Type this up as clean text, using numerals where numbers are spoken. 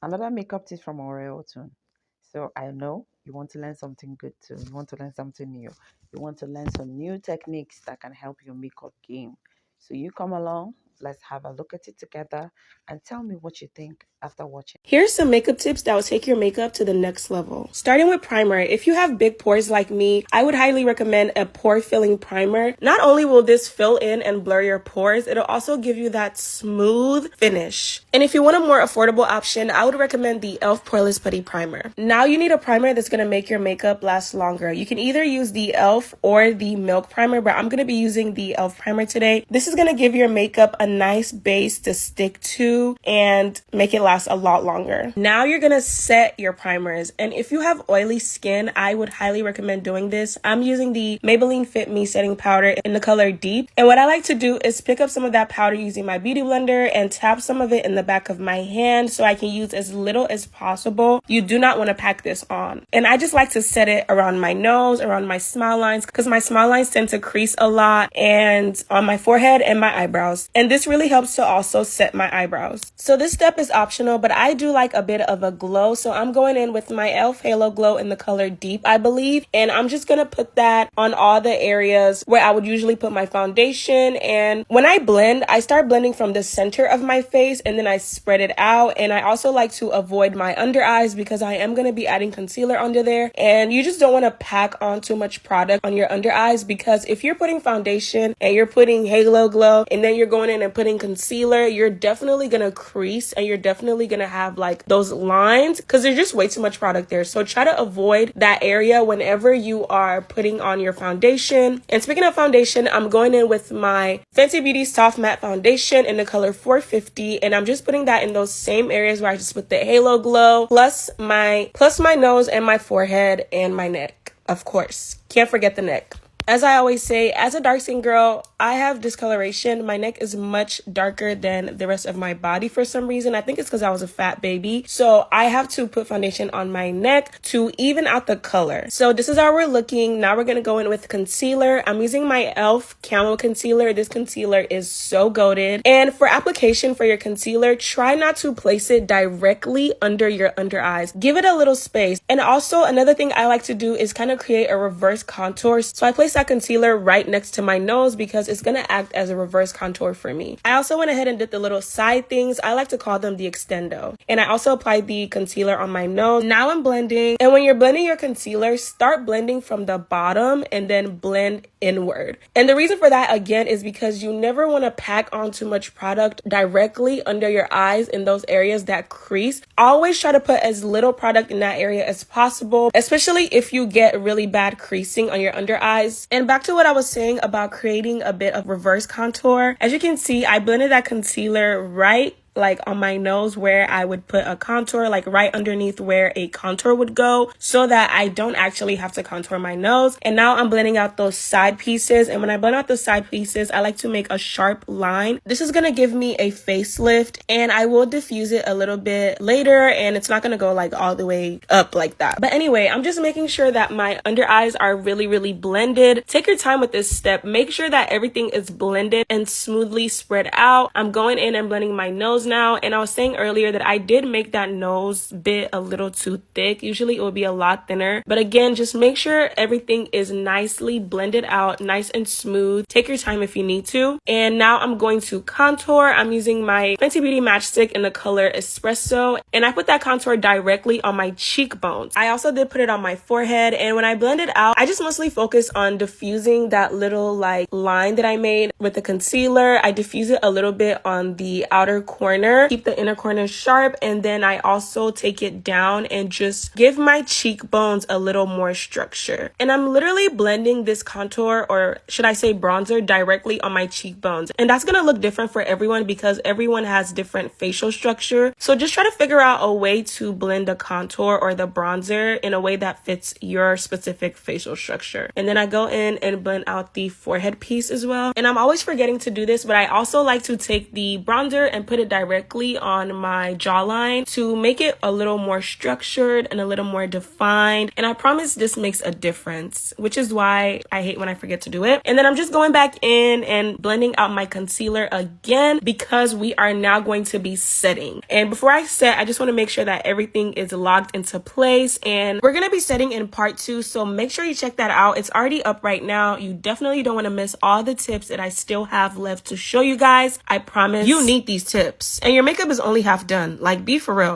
Another makeup tip from Oreo too. So I know you want to learn something good too. You want to learn something new. You want to learn some new techniques that can help your makeup game. So you come along, let's have a look at it together and tell me what you think after watching. Here's some makeup tips that will take your makeup to the next level. Starting with primer. If you have big pores like me, I would highly recommend a pore filling primer. Not only will this fill in and blur your pores, it'll also give you that smooth finish. And if you want a more affordable option, I would recommend the e.l.f. Poreless Putty Primer. Now you need a primer that's going to make your makeup last longer. You can either use the e.l.f. or the Milk Primer, but I'm going to be using the e.l.f. Primer today. This is going to give your makeup a nice base to stick to and make it last a lot longer. Now you're going to set your primers. And if you have oily skin, I would highly recommend doing this. I'm using the Maybelline Fit Me setting powder in the color Deep. And what I like to do is pick up some of that powder using my beauty blender and tap some of it in the back of my hand so I can use as little as possible. You do not want to pack this on. And I just like to set it around my nose, around my smile lines, because my smile lines tend to crease a lot, and on my forehead and my eyebrows. And this really helps to also set my eyebrows. So this step is optional, but I do like a bit of a glow. So I'm going in with my e.l.f. Halo Glow in the color Deep, I believe. And I'm just going to put that on all the areas where I would usually put my foundation. And when I blend, I start blending from the center of my face and then I spread it out. And I also like to avoid my under eyes because I am going to be adding concealer under there. And you just don't want to pack on too much product on your under eyes, because if you're putting foundation and you're putting Halo Glow and then you're going in and putting concealer, you're definitely going to crease and you're definitely going to have like those lines because there's just way too much product there. So try to avoid that area whenever you are putting on your foundation. And speaking of foundation, I'm going in with my Fenty Beauty Soft Matte Foundation in the color 450, and I'm just putting that in those same areas where I just put the Halo Glow, plus my nose and my forehead and my neck. Of course, can't forget the neck. As I always say, as a dark skin girl, I have discoloration. My neck is much darker than the rest of my body for some reason. I think it's because I was a fat baby. So I have to put foundation on my neck to even out the color. So this is how we're looking. Now we're going to go in with concealer. I'm using my e.l.f. Camo Concealer. This concealer is so goated. And for application for your concealer, try not to place it directly under your under eyes. Give it a little space. And also another thing I like to do is kind of create a reverse contour. So I place that concealer right next to my nose because it's going to act as a reverse contour for me. I also went ahead and did the little side things. I like to call them the extendo. And I also applied the concealer on my nose. Now I'm blending. And when you're blending your concealer, start blending from the bottom and then blend inward. And the reason for that, again, is because you never want to pack on too much product directly under your eyes in those areas that crease. Always try to put as little product in that area as possible, especially if you get really bad creasing on your under eyes. And back to what I was saying about creating a bit of reverse contour. As you can see, I blended that concealer right like on my nose where I would put a contour, like right underneath where a contour would go, so that I don't actually have to contour my nose. And now I'm blending out those side pieces. And when I blend out the side pieces, I like to make a sharp line. This is going to give me a facelift, and I will diffuse it a little bit later, and it's not going to go like all the way up like that. But anyway, I'm just making sure that my under eyes are really, really blended. Take your time with this step. Make sure that everything is blended and smoothly spread out. I'm going in and blending my nose now, and I was saying earlier that I did make that nose bit a little too thick. Usually it would be a lot thinner, but again, just make sure everything is nicely blended out, nice and smooth. Take your time if you need to. And now I'm going to contour. I'm using my Fenty Beauty Matchstick in the color Espresso, and I put that contour directly on my cheekbones. I also did put it on my forehead, and when I blend it out, I just mostly focus on diffusing that little like line that I made with the concealer. I diffuse it a little bit on the outer corner, keep the inner corner sharp, and then I also take it down and just give my cheekbones a little more structure. And I'm literally blending this contour, or should I say bronzer, directly on my cheekbones. And that's gonna look different for everyone because everyone has different facial structure. So just try to figure out a way to blend the contour or the bronzer in a way that fits your specific facial structure. And then I go in and blend out the forehead piece as well. And I'm always forgetting to do this, but I also like to take the bronzer and put it directly directly on my jawline to make it a little more structured and a little more defined. And I promise this makes a difference, which is why I hate when I forget to do it. And then I'm just going back in and blending out my concealer again because we are now going to be setting. And before I set, I just want to make sure that everything is locked into place. And we're going to be setting in part 2, so make sure you check that out. It's already up right now. You definitely don't want to miss all the tips that I still have left to show you guys. I promise you need these tips. And your makeup is only half done. Like, be for real.